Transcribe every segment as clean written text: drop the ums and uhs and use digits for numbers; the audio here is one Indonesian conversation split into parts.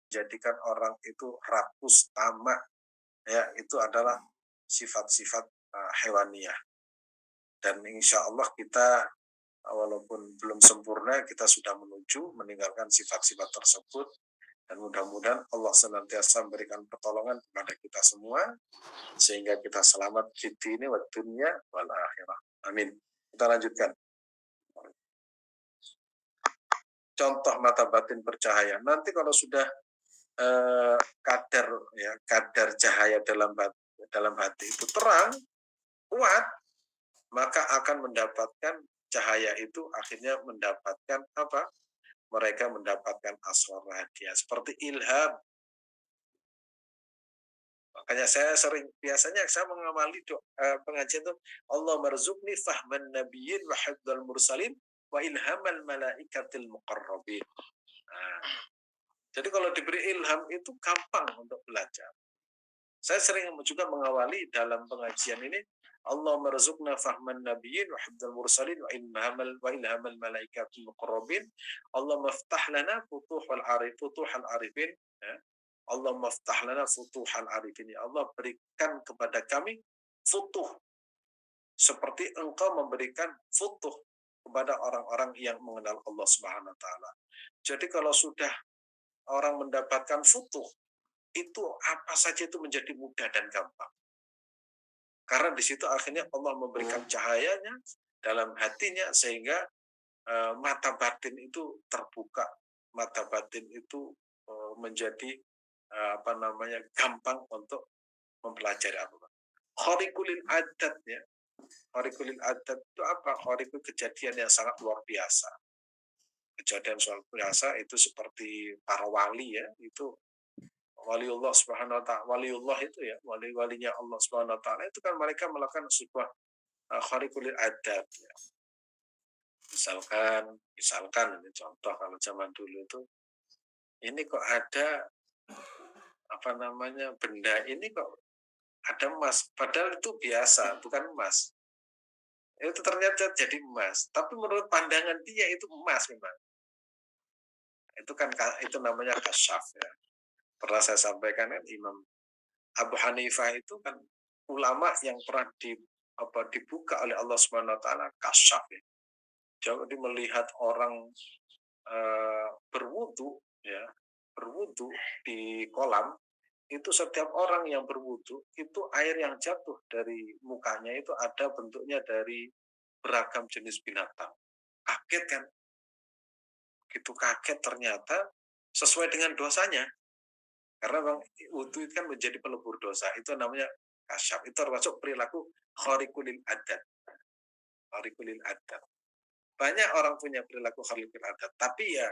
menjadikan orang itu rakus, tamak, ya itu adalah sifat-sifat hewaniyah. Dan insya Allah kita walaupun belum sempurna, kita sudah menuju meninggalkan sifat-sifat tersebut. Dan mudah-mudahan Allah senantiasa memberikan pertolongan kepada kita semua, sehingga kita selamat di ini wa dunya wal akhirah. Amin. Kita lanjutkan. Contoh mata batin bercahaya. Nanti kalau sudah kadar cahaya dalam hati itu terang, kuat, maka akan mendapatkan cahaya itu akhirnya mendapatkan apa? Mereka mendapatkan asrar hadiah seperti ilham. Makanya biasanya saya mengamali pengajian itu, Allah marzuqni fahman nabiyyin wa hifdzal mursalin wa ilhamal malaikatil muqarrabin. Nah, jadi kalau diberi ilham itu gampang untuk belajar. Saya sering juga mengawali dalam pengajian ini, Allah marzuqna fahman nabiyyin wa hifdzal mursalin wa ilhamal malaikatil muqarrabin. Allah maftah lana futuhal arifin. Ya. Allah maftah lana futuhal arifin. Ya Allah, berikan kepada kami futuh seperti Engkau memberikan futuh kepada orang-orang yang mengenal Allah Subhanahu wa taala. Jadi kalau sudah orang mendapatkan futuh, itu apa saja itu menjadi mudah dan gampang. Karena di situ akhirnya Allah memberikan cahayanya dalam hatinya sehingga mata batin itu terbuka, mata batin itu menjadi gampang untuk mempelajari apa. Khariqulil adat ya. Khariqulil adat itu apa? Khariqul kejadian yang sangat luar biasa. Kejadian luar biasa itu seperti para wali ya, itu waliullah subhanahu wa ta'ala, waliullah itu ya, wali-walinya Allah subhanahu wa ta'ala itu kan mereka melakukan sebuah khariqulil adat ya. Misalkan ini contoh kalau zaman dulu itu, ini kok ada benda ini kok ada emas, padahal itu biasa, bukan emas. Itu ternyata jadi emas, tapi menurut pandangan dia itu emas memang. Itu namanya kasyaf ya. Pernah saya sampaikan kan, Imam Abu Hanifah itu kan ulama yang pernah dibuka oleh Allah Subhanahu wa taala kasyaf ya. Jadi melihat orang berwudu ya, berwudu di kolam, itu setiap orang yang berwudu itu air yang jatuh dari mukanya itu ada bentuknya dari beragam jenis binatang. Kaget kan? Gitu kaget ternyata sesuai dengan dosanya. Karena bang wudu itu kan menjadi pelebur dosa. Itu namanya kasyaf. Itu termasuk perilaku khariqulil adat. Khariqulil adat. Banyak orang punya perilaku khariqulil adat. Tapi ya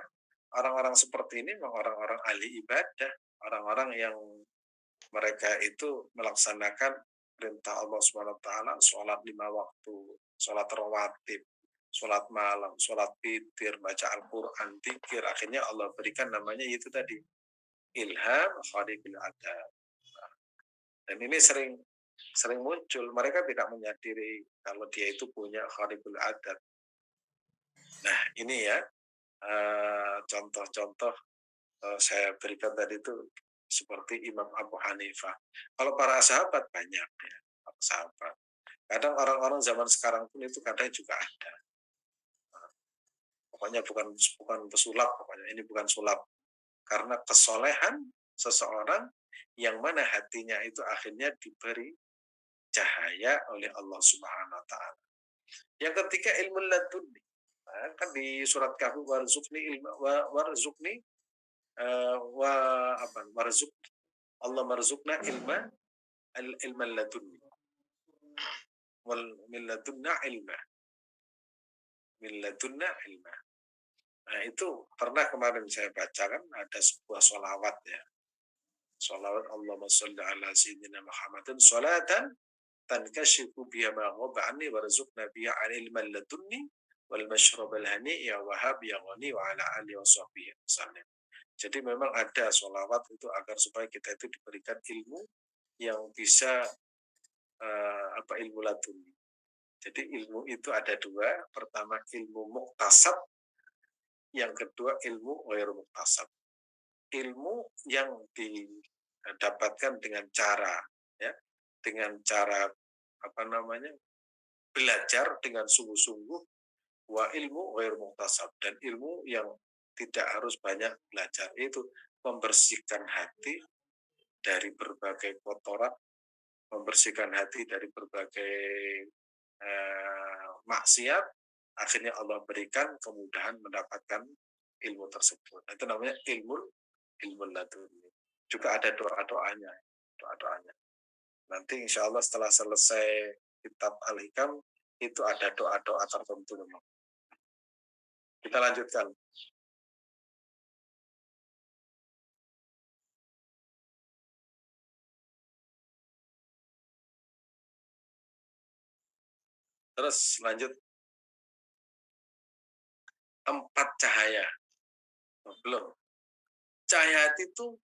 orang-orang seperti ini memang orang-orang ahli ibadah. Orang-orang yang mereka itu melaksanakan perintah Allah SWT, sholat 5 waktu, sholat rawatib, sholat malam, sholat witir, baca Al-Quran, dzikir. Akhirnya Allah berikan namanya itu tadi, ilham khariqul adat. Dan ini sering muncul, mereka tidak menyadari kalau dia itu punya khariqul adat. Nah ini ya contoh-contoh saya berikan tadi itu seperti Imam Abu Hanifah. Kalau para sahabat banyak ya, para sahabat. Kadang orang-orang zaman sekarang pun itu kadang juga ada. Pokoknya bukan pesulap, pokoknya ini bukan sulap. Karena kesolehan seseorang yang mana hatinya itu akhirnya diberi cahaya oleh Allah Subhanahu wa taala. Yang ketiga ilmu laduni. Nah, kan di surat Kahfi Allah marzuqna ilma laduni. Wal min ladunna ilma. Min ladunna ilma. Nah, itu pernah kemarin saya bacakan ada sebuah sholawat ya. Sholawat Allahumma sholli ala sayyidina Muhammadin sholatan tankashifu biha ma ghaba anni warzuqna biha ilman ladunni wal mashrab al hani ya wahab ya ghani wa ala alihi wa sahbihi wasallam. Jadi memang ada sholawat itu agar supaya kita itu diberikan ilmu yang bisa ilmu laduni. Jadi ilmu itu ada dua, pertama ilmu muktasab, yang kedua ilmu ghairu muktasab. ilmu yang didapatkan dengan cara belajar dengan sungguh-sungguh, wa ilmu ghair muhtasab, dan ilmu yang tidak harus banyak belajar, itu membersihkan hati dari berbagai kotoran, membersihkan hati dari berbagai maksiat. Akhirnya Allah berikan kemudahan mendapatkan ilmu tersebut. Itu namanya ilmu laduni. Juga ada doa-doanya. Nanti insya Allah setelah selesai kitab Al-Hikam itu ada doa-doa tertentu. Kita lanjutkan. Terus lanjut, 4 cahaya. Belum. Cahaya itu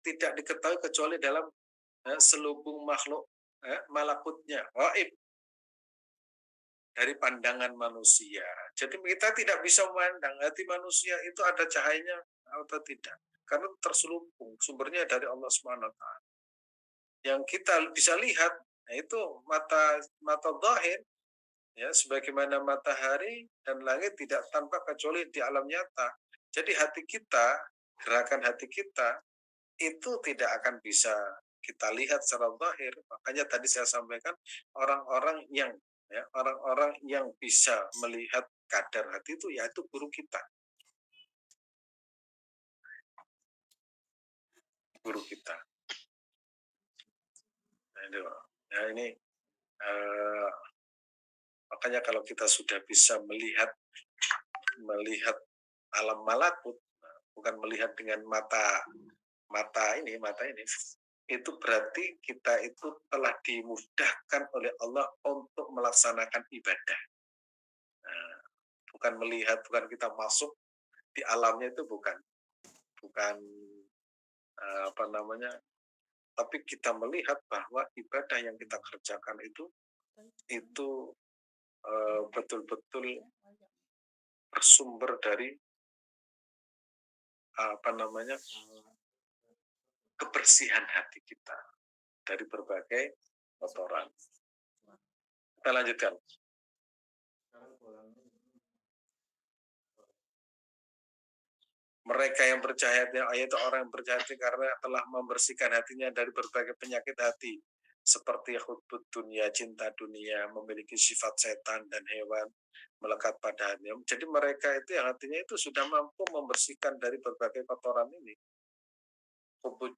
tidak diketahui kecuali dalam selubung makhluk malakutnya, gaib, dari pandangan manusia. Jadi kita tidak bisa memandang hati manusia itu ada cahayanya atau tidak, karena terselubung, sumbernya dari Allah SWT. Yang kita bisa lihat itu mata zahir, sebagaimana matahari dan langit tidak tampak kecuali di alam nyata. Jadi hati kita, gerakan hati kita itu tidak akan bisa kita lihat secara zahir. Makanya tadi saya sampaikan orang-orang yang bisa melihat kadar hati itu yaitu guru kita. Nah, ini makanya kalau kita sudah bisa melihat alam malakut, bukan melihat dengan mata ini, itu berarti kita itu telah dimudahkan oleh Allah untuk melaksanakan ibadah. Bukan melihat, bukan kita masuk di alamnya, itu bukan tapi kita melihat bahwa ibadah yang kita kerjakan itu betul-betul bersumber dari kebersihan hati kita dari berbagai kotoran. Kita lanjutkan. Mereka yang percaya, yaitu orang yang percaya karena telah membersihkan hatinya dari berbagai penyakit hati, seperti hubbud dunia, cinta dunia, memiliki sifat setan dan hewan, melekat pada hatinya. Jadi mereka itu yang hatinya itu sudah mampu membersihkan dari berbagai kotoran ini. Hubbud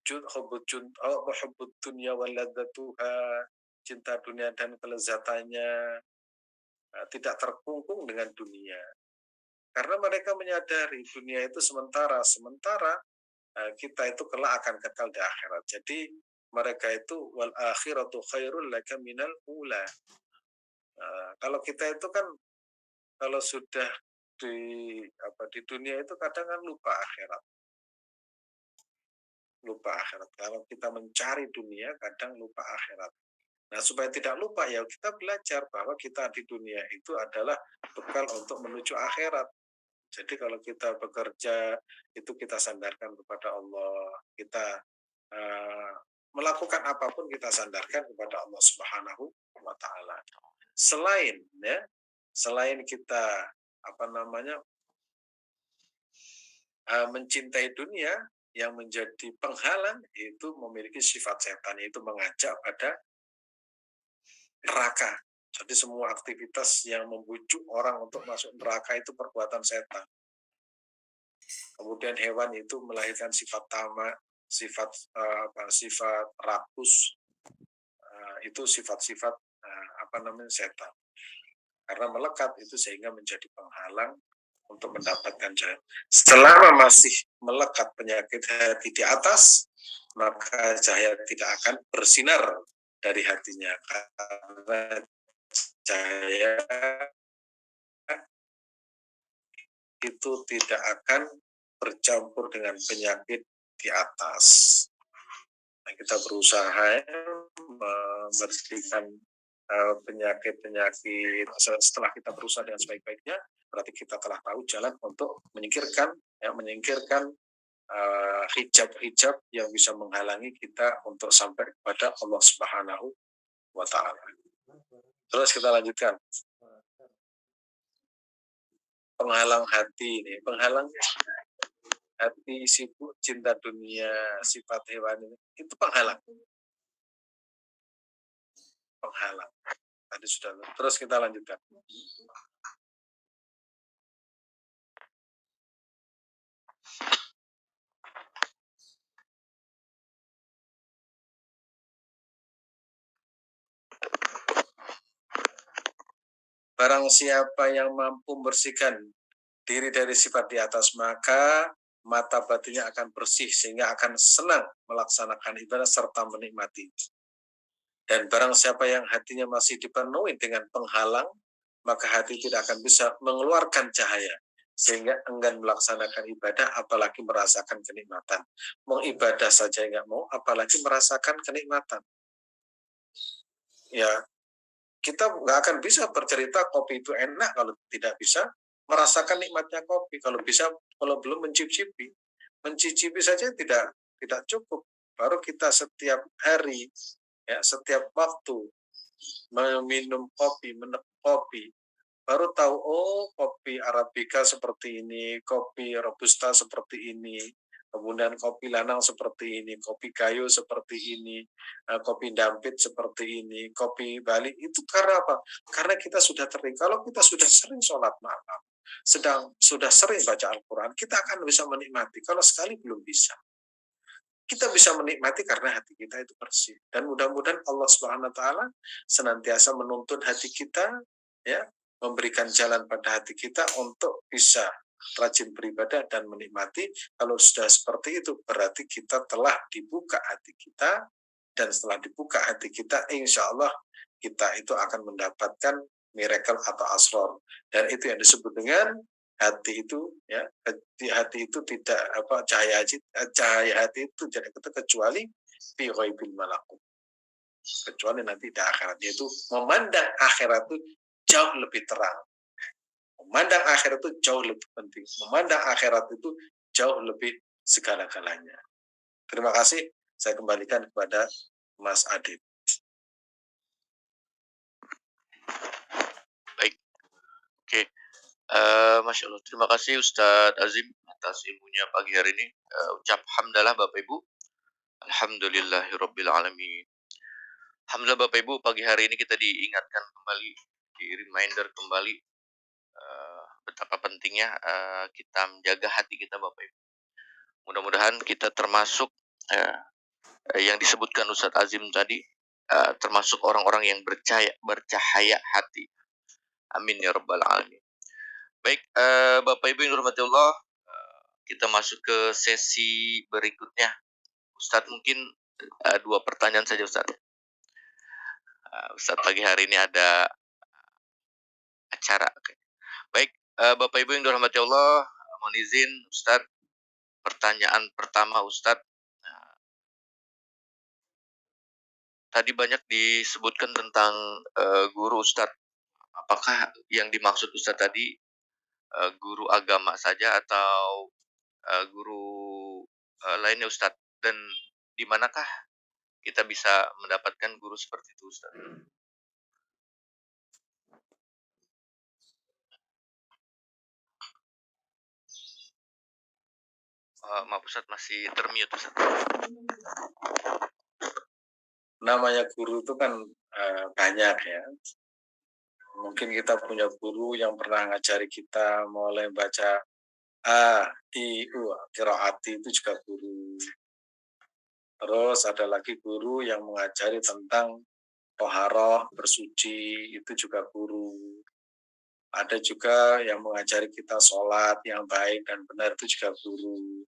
dunia waladzatuha, cinta dunia dan kelezatannya, tidak terkungkung dengan dunia. Karena mereka menyadari dunia itu sementara kita itu kelak akan kekal di akhirat. Jadi mereka itu wal akhiratu khairul laka minal ula. Kalau kita itu kan kalau sudah di dunia itu kadang kan lupa akhirat. Kalau kita mencari dunia kadang lupa akhirat. Nah, supaya tidak lupa ya kita belajar bahwa kita di dunia itu adalah bekal untuk menuju akhirat. Jadi kalau kita bekerja itu kita sandarkan kepada Allah, kita melakukan apapun kita sandarkan kepada Allah Subhanahu wa taala. Selain kita mencintai dunia, yang menjadi penghalang itu memiliki sifat setan, yaitu mengajak pada neraka. Jadi semua aktivitas yang membujuk orang untuk masuk neraka itu perbuatan setan. Kemudian hewan itu melahirkan sifat tamak, sifat rakus, itu sifat-sifat setan. Karena melekat itu sehingga menjadi penghalang untuk mendapatkan cahaya. Selama masih melekat penyakit hati di atas, maka cahaya tidak akan bersinar dari hatinya, karena cahaya itu tidak akan bercampur dengan penyakit di atas. Nah, kita berusaha membersihkan penyakit-penyakit. Setelah kita berusaha dengan sebaik-baiknya, berarti kita telah tahu jalan untuk menyingkirkan hijab-hijab yang bisa menghalangi kita untuk sampai kepada Allah Subhanahu wa Ta'ala. Terus kita lanjutkan. Penghalang hati ini, penghalang hati sibuk cinta dunia, sifat hewan itu penghalang. Penghalang. Tadi sudah. Terus kita lanjutkan. Barang siapa yang mampu membersihkan diri dari sifat di atas, maka mata batinnya akan bersih sehingga akan senang melaksanakan ibadah serta menikmati. Dan barang siapa yang hatinya masih dipenuhi dengan penghalang, maka hati tidak akan bisa mengeluarkan cahaya sehingga enggan melaksanakan ibadah, apalagi merasakan kenikmatan. Mau ibadah saja nggak mau, apalagi merasakan kenikmatan. Ya, kita nggak akan bisa bercerita kopi itu enak kalau tidak bisa merasakan nikmatnya kopi. Kalau belum mencicipi saja tidak cukup. Baru kita setiap hari, ya setiap waktu meminum kopi, menemukan kopi, baru tahu oh kopi arabica seperti ini, kopi robusta seperti ini, kemudian kopi lanang seperti ini, kopi kayu seperti ini, kopi dampit seperti ini, kopi Bali. Itu karena apa? Karena kita sudah kalau kita sudah sering sholat malam, sudah sering baca Al-Quran, kita akan bisa menikmati. Kalau sekali belum bisa, kita bisa menikmati karena hati kita itu bersih. Dan mudah-mudahan Allah Subhanahu wa Ta'ala senantiasa menuntun hati kita, ya, memberikan jalan pada hati kita untuk bisa rajin beribadah dan menikmati. Kalau sudah seperti itu, berarti kita telah dibuka hati kita, dan setelah dibuka hati kita, insya Allah kita itu akan mendapatkan miracle atau asror. Dan itu yang disebut dengan hati itu, ya, hati itu tidak cahaya hati itu tidak kecuali fi ghaibil malakut, kecuali nanti di akhirat, yaitu memandang akhirat itu jauh lebih terang, memandang akhirat itu jauh lebih penting, memandang akhirat itu jauh lebih segala-galanya. Terima kasih, saya kembalikan kepada Mas Adit. Baik, oke. Masya Allah, terima kasih Ustadz Azim atas ilmunya pagi hari ini. Ucap hamdalah Bapak Ibu. Alhamdulillahirabbil alamin. Alhamdulillah Bapak Ibu, pagi hari ini kita diingatkan kembali, di reminder kembali betapa pentingnya kita menjaga hati kita Bapak Ibu. Mudah-mudahan kita termasuk yang disebutkan Ustadz Azim tadi, termasuk orang-orang yang bercahaya hati. Amin ya rabbal alamin. Baik, Bapak Ibu yang dirahmati Allah, kita masuk ke sesi berikutnya. Ustadz mungkin 2 pertanyaan saja Ustadz. Ustadz pagi hari ini ada acara. Baik, Bapak Ibu yang dirahmati Allah, mohon izin Ustadz, pertanyaan pertama Ustadz. Tadi banyak disebutkan tentang guru Ustadz. Apakah yang dimaksud Ustadz tadi guru agama saja atau guru lainnya Ustadz? Dan di manakah kita bisa mendapatkan guru seperti itu Ustadz? Maaf Ustadz, masih termute Ustadz. Namanya guru itu kan banyak ya. Mungkin kita punya guru yang pernah ngajari kita mulai baca A, I, U, qiraati itu juga guru. Terus ada lagi guru yang mengajari tentang toharoh, bersuci, itu juga guru. Ada juga yang mengajari kita sholat yang baik dan benar, itu juga guru.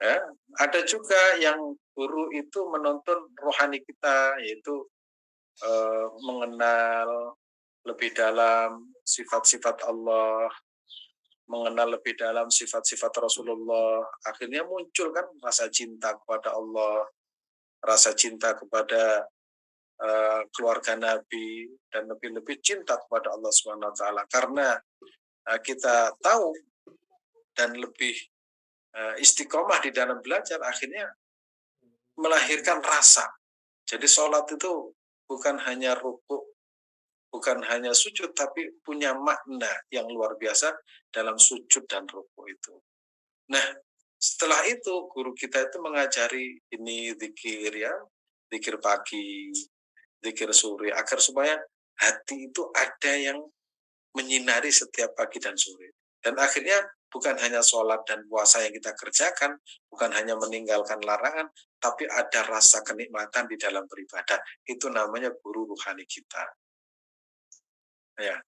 Ya, ada juga yang guru itu menuntun rohani kita, yaitu mengenal lebih dalam sifat-sifat Allah, mengenal lebih dalam sifat-sifat Rasulullah. Akhirnya muncul kan rasa cinta kepada Allah, rasa cinta kepada keluarga Nabi, dan lebih-lebih cinta kepada Allah Subhanahu wa Ta'ala, karena kita tahu dan lebih istiqomah di dalam belajar, akhirnya melahirkan rasa. Jadi sholat itu bukan hanya rukuk, bukan hanya sujud, tapi punya makna yang luar biasa dalam sujud dan rukuk itu. Nah, setelah itu guru kita itu mengajari ini zikir ya, zikir pagi, zikir sore, agar supaya hati itu ada yang menyinari setiap pagi dan sore. Dan akhirnya bukan hanya sholat dan puasa yang kita kerjakan, bukan hanya meninggalkan larangan, tapi ada rasa kenikmatan di dalam beribadah. Itu namanya guru ruhani kita. Ya,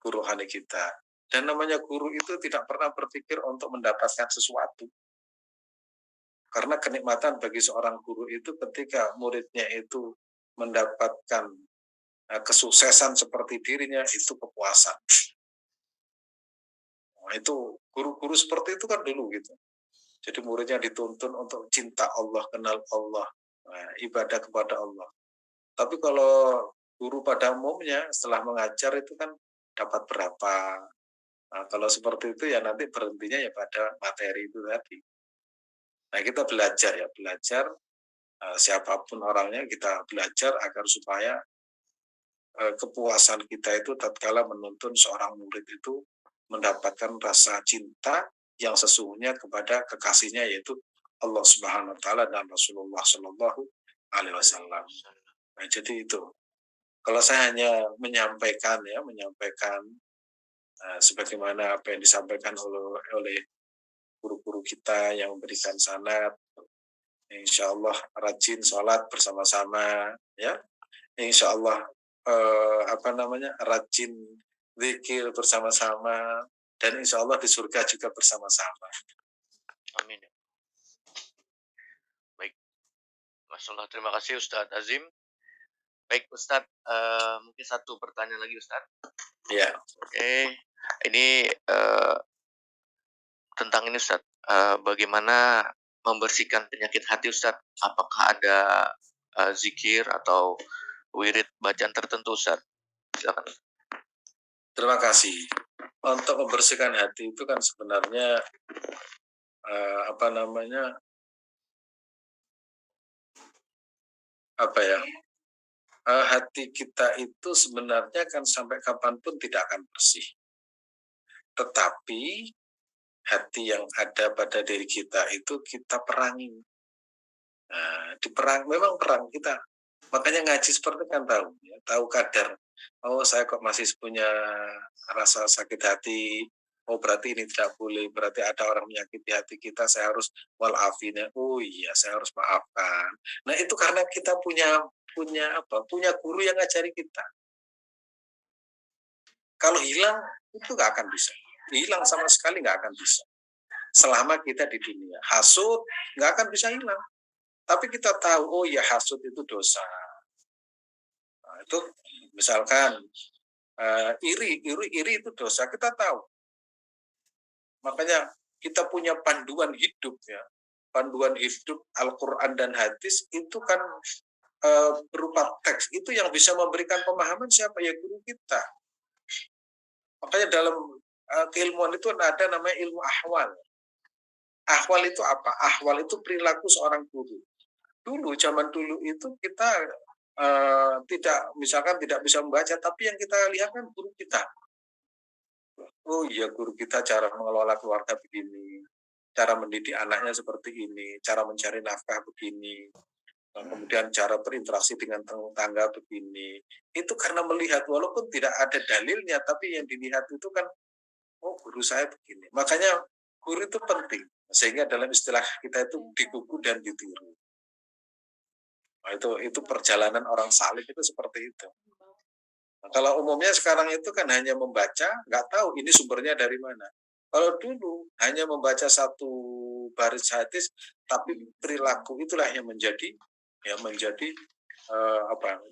guru rohani kita. Dan namanya guru itu tidak pernah berpikir untuk mendapatkan sesuatu. Karena kenikmatan bagi seorang guru itu ketika muridnya itu mendapatkan kesuksesan seperti dirinya, itu kepuasan. Nah, itu guru-guru seperti itu kan dulu gitu. Jadi muridnya dituntun untuk cinta Allah, kenal Allah, ibadah kepada Allah. Tapi kalau guru pada umumnya setelah mengajar itu kan dapat berapa. Nah, kalau seperti itu ya nanti berhentinya ya pada materi itu tadi. Nah, kita belajar ya, belajar siapapun orangnya kita belajar agar supaya kepuasan kita itu tatkala menuntun seorang murid itu mendapatkan rasa cinta yang sesungguhnya kepada kekasihnya, yaitu Allah Subhanahu wa taala dan Rasulullah Shallallahu alaihi wasallam. Nah, jadi itu. Kalau saya hanya menyampaikan sebagaimana apa yang disampaikan oleh guru-guru kita yang memberikan sanad, insya Allah rajin sholat bersama-sama, ya, insya Allah rajin zikir bersama-sama, dan insya Allah di surga juga bersama-sama. Amin. Baik, Masya Allah, terima kasih Ustadz Azim. Baik Ustadz, mungkin satu pertanyaan lagi Ustadz. Ya. Oke, ini tentang ini Ustadz, bagaimana membersihkan penyakit hati Ustadz? Apakah ada zikir atau wirid bacaan tertentu Ustadz? Silakan. Terima kasih. Untuk membersihkan hati itu kan sebenarnya hati kita itu sebenarnya kan sampai kapanpun tidak akan bersih. Tetapi hati yang ada pada diri kita itu kita perangi. Memang perang kita. Makanya ngaji seperti kan tahu, ya, tahu kadar. Oh, saya kok masih punya rasa sakit hati. Oh, berarti ini tidak boleh. Berarti ada orang menyakiti hati kita. Saya harus walafinya. Oh iya, saya harus maafkan. Nah, itu karena kita punya guru yang ngajari kita. Kalau hilang itu nggak akan bisa. Hilang sama sekali nggak akan bisa. Selama kita di dunia, hasud nggak akan bisa hilang. Tapi kita tahu, oh ya hasud itu dosa. Nah, itu misalkan iri itu dosa, kita tahu. Makanya kita punya panduan hidup ya. Panduan hidup Al-Quran dan hadis itu kan berupa teks. Itu yang bisa memberikan pemahaman siapa ya guru kita. Makanya dalam keilmuan itu ada namanya ilmu ahwal. Ahwal itu apa? Ahwal itu perilaku seorang guru. Zaman dulu itu kita tidak bisa membaca, tapi yang kita lihat kan guru kita. Oh iya, guru kita cara mengelola keluarga begini, cara mendidik anaknya seperti ini, cara mencari nafkah begini, kemudian cara berinteraksi dengan tetangga begini. Itu karena melihat, walaupun tidak ada dalilnya, tapi yang dilihat itu kan, oh guru saya begini. Makanya guru itu penting, sehingga dalam istilah kita itu digugu dan ditiru. Nah, itu perjalanan orang saleh itu seperti itu. Nah, kalau umumnya sekarang itu kan hanya membaca, nggak tahu ini sumbernya dari mana. Kalau dulu hanya membaca satu baris hadis, tapi perilaku itulah yang menjadi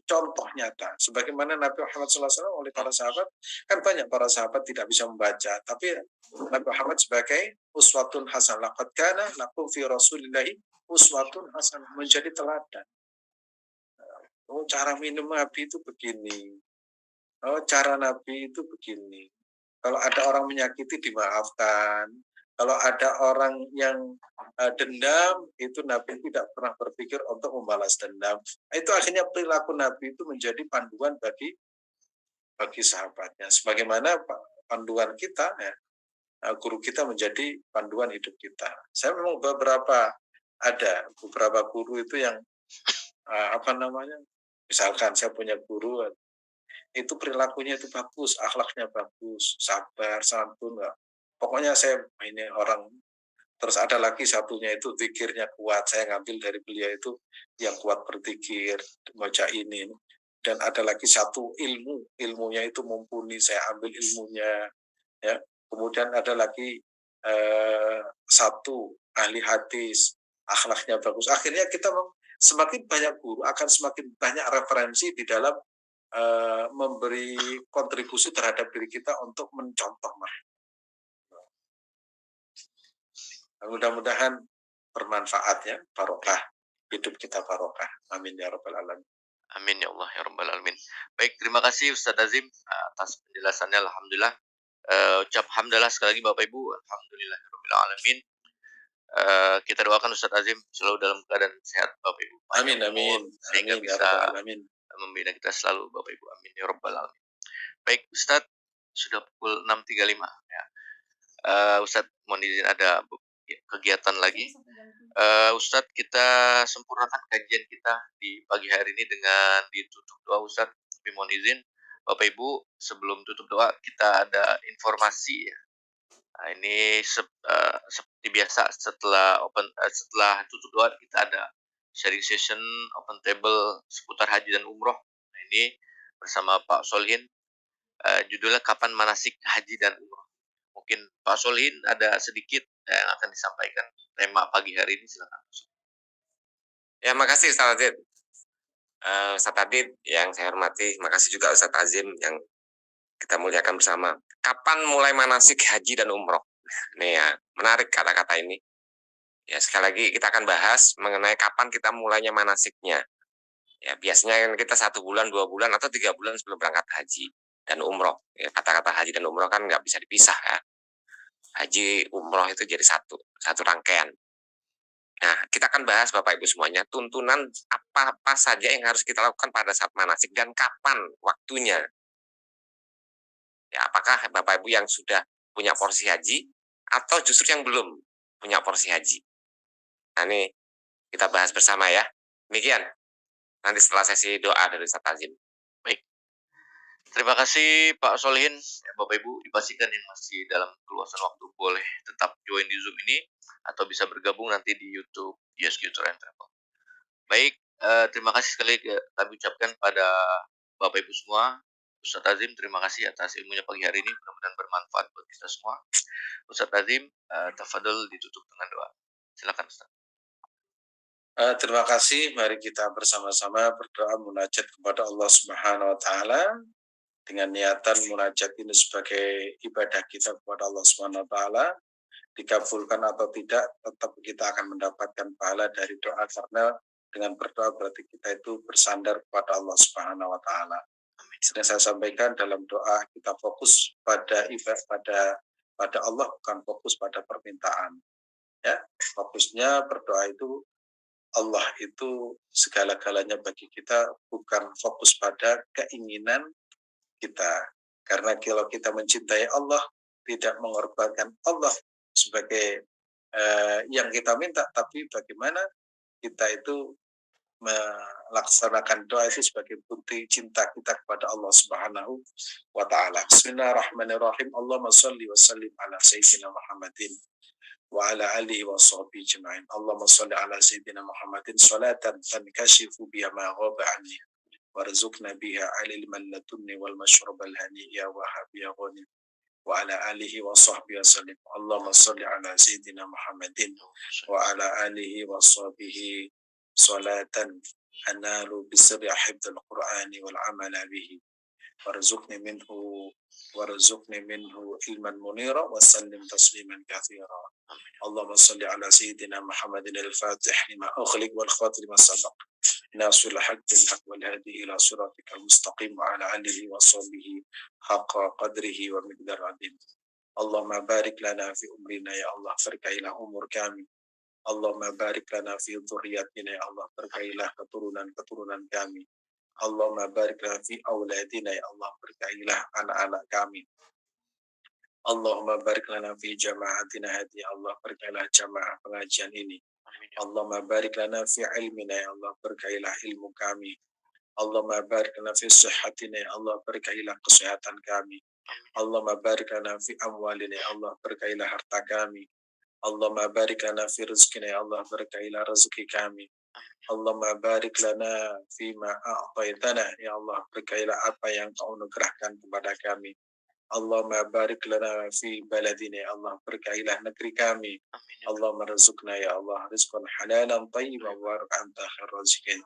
contoh nyata. Sebagaimana Nabi Muhammad SAW oleh para sahabat, kan banyak para sahabat tidak bisa membaca, tapi Nabi Muhammad sebagai uswatun hasan. Laqad kana lakum fi Rasulillahi uswatun hasan, menjadi teladan. Oh, cara minum Nabi itu begini. Oh, cara Nabi itu begini. Kalau ada orang menyakiti, dimaafkan. Kalau ada orang yang dendam, itu Nabi tidak pernah berpikir untuk membalas dendam. Itu akhirnya perilaku Nabi itu menjadi panduan bagi sahabatnya. Sebagaimana panduan kita, ya, guru kita menjadi panduan hidup kita. Saya memang ada beberapa guru itu yang misalkan saya punya guru itu perilakunya itu bagus, akhlaknya bagus, sabar, santun, pokoknya saya ini orang. Terus ada lagi satunya itu zikirnya kuat, saya ngambil dari beliau itu yang kuat berzikir, baca ini. Dan ada lagi satu ilmunya itu mumpuni, saya ambil ilmunya, ya. Kemudian ada lagi satu ahli hadis, akhlaknya bagus. Akhirnya kita semakin banyak guru akan semakin banyak referensi di dalam memberi kontribusi terhadap diri kita untuk mencontoh. Mudah-mudahan bermanfaat, ya, barokah, hidup kita barokah. Amin ya rabbal alamin. Amin ya Allah ya rabbal alamin. Baik, terima kasih Ustadz Azim atas penjelasannya. Alhamdulillah. Ucap hamdalah sekali lagi Bapak Ibu. Alhamdulillah ya rabbil alamin. Kita doakan Ustadz Azim selalu dalam keadaan sehat Bapak Ibu. Amin amin. Sehingga Amin, bisa membina kita selalu Bapak Ibu. Amin ya rabbal alamin. Baik Ustadz, sudah pukul 6.35 ya. Ustadz mohon izin ada kegiatan lagi. Ustadz, kita sempurnakan kajian kita di pagi hari ini dengan ditutup doa. Ustadz, tapi mohon izin Bapak Ibu, sebelum tutup doa kita ada informasi ya. Nah, ini seperti biasa setelah tutup doa kita ada sharing session open table seputar haji dan umroh. Nah, ini bersama Pak Solihin, judulnya kapan manasik haji dan umroh. Mungkin Pak Solihin ada sedikit yang akan disampaikan tema pagi hari ini, silakan. Ya, makasih Ustaz Adit. Ustaz Adit yang saya hormati, makasih juga Ustaz Azim yang kita muliakan bersama. Kapan mulai manasik haji dan umroh? Nih ya, menarik kata-kata ini. Ya, sekali lagi kita akan bahas mengenai kapan kita mulainya manasiknya. Ya, biasanya kita 1 bulan, 2 bulan, atau 3 bulan sebelum berangkat haji dan umroh. Ya, kata-kata haji dan umroh kan nggak bisa dipisah ya. Haji umroh itu jadi satu rangkaian. Nah, kita akan bahas Bapak Ibu semuanya tuntunan apa saja yang harus kita lakukan pada saat manasik dan kapan waktunya. Ya, apakah Bapak Ibu yang sudah punya porsi haji atau justru yang belum punya porsi haji. Nah, ini kita bahas bersama ya. Demikian. Nanti setelah sesi doa dari Ustaz Azim. Baik. Terima kasih Pak Solihin. Ya, Bapak Ibu dipastikan yang masih dalam keluasan waktu boleh tetap join di Zoom ini atau bisa bergabung nanti di YouTube YSQ Tour and Travel. Baik, terima kasih sekali kami ucapkan pada Bapak Ibu semua. Ustaz Azim, terima kasih atas ilmunya pagi hari ini. Mudah-mudahan bermanfaat buat kita semua. Ustaz Azim, tafadhol ditutup dengan doa. Silakan Ustaz. Terima kasih. Mari kita bersama-sama berdoa munajat kepada Allah Subhanahu wa taala dengan niatan munajat ini sebagai ibadah kita kepada Allah Subhanahu wa taala. Dikabulkan atau tidak, tetap kita akan mendapatkan pahala dari doa, karena dengan berdoa berarti kita itu bersandar kepada Allah Subhanahu wa taala. Sedang saya sampaikan dalam doa kita fokus pada ibadah pada Allah, bukan fokus pada permintaan. Ya, fokusnya berdoa itu Allah itu segala-galanya bagi kita, bukan fokus pada keinginan kita. Karena kalau kita mencintai Allah, tidak mengorbankan Allah sebagai yang kita minta, tapi bagaimana kita itu melaksanakan doa itu sebagai bukti cinta kita kepada Allah Subhanahu wa taala. Bismillahirrahmanirrahim. Allahumma shalli wa sallim ala sayyidina Muhammadin wa ala alihi wa sahbihi ajma'in. Allahumma shalli ala sayyidina Muhammadin salatan tankashifu biha ma ghaba anni warzuqna biha alil ladunni wal mashrab al hani ya wahhab ya ghani wa ala alihi wa sahbihi wasallim. Allahumma shalli ala sayyidina Muhammadin wa ala alihi wa sahbihi salatan analu bisri hifdzal qur'ani wal amala bihi warzuqni minhu ilman munira wa sallim tasliman katsira. Allahumma shalli ala sayyidina Muhammadin al-fatih lima ughliq wal khatim lima sabaq ناصر الحق بالحق والهادي إلى صراطك المستقيم وعلى آله وصحبه حق قدره ومقدار عظيم. Allahumma barik lana fi umrina ya Allah, berkailah umur kami. Allahumma barik lana fi dzurriyyatina ya Allah, berkailah keturunan-keturunan kami. Allahumma barik lana fi auladina ya Allah, berkailah anak-anak kami. Allahumma barik lana fi jama'atina hadi ya Allah, berkailah jamaah pengajian ini. Allahumma barik lana fi ilmina ya Allah, berkailah ilmu kami. Allahumma barik lana fi sihhatina ya Allah, berkailah kesehatan kami. Allahumma barik lana fi amwalina ya Allah, berkailah harta kami. Allahumma barik lana fi rizqina ya Allah, berkailah rezeki kami. Allahumma barik lana fi ma a'taitana ya Allah, berkailah apa yang Kau anugerahkan kepada kami. Allahumma barik lana fi baladina ya Allah, berkailah negeri kami. Allahumma rizqna ya Allah rizqan halalan tayyiban wa anta khairur raziqin.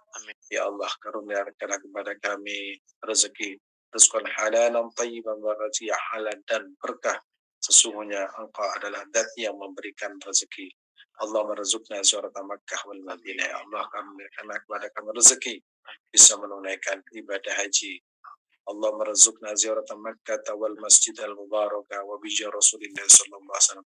Ya Allah, karuniakanlah kepada kami rezeki rizqan halalan tayyiban wa rizqan halal dan berkah. Sesungguhnya Engkau adalah Dat yang memberikan rezeki. Allah merzukna surat Makkah wal Madinah. Ya Allah, karuniakanlah kepada kami rezeki bisa menunaikan ibadah haji. Allah merzukna ziarah Makkah wal Masjid al Mubarakah wa bija Rasulullah sallallahu alaihi wasallam.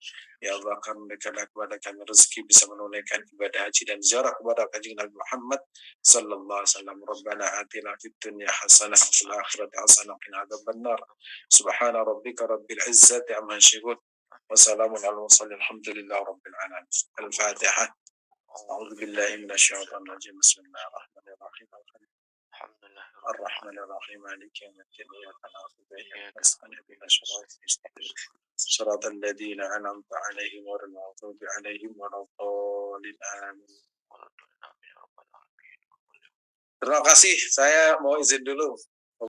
Ya Allah, karuniakanlah kepada kami rezeki bisa menunaikan ibadah haji dan ziarah kepada kanjeng Nabi Muhammad sallallahu alaihi wasallam. Rabbana atina fid dunya hasanah wa fil akhirati hasanah wa qina adzabannar. Subhana rabbika rabbil izzati amma yasifun. وسلام على المرسلين الحمد لله رب العالمين. الفاتحة. أعوذ بالله من الشيطان الرجيم. بسم الله الرحمن الرحيم. Alhamdulillah. الرحمن الرحيم مالك يوم الدين إياك نعبد وإياك نستعين اهدنا الصراط المستقيم صراط الذين أنعمت عليهم غير المغضوب عليهم ولا الضالين آمين. Terima kasih. Saya mau izin dulu.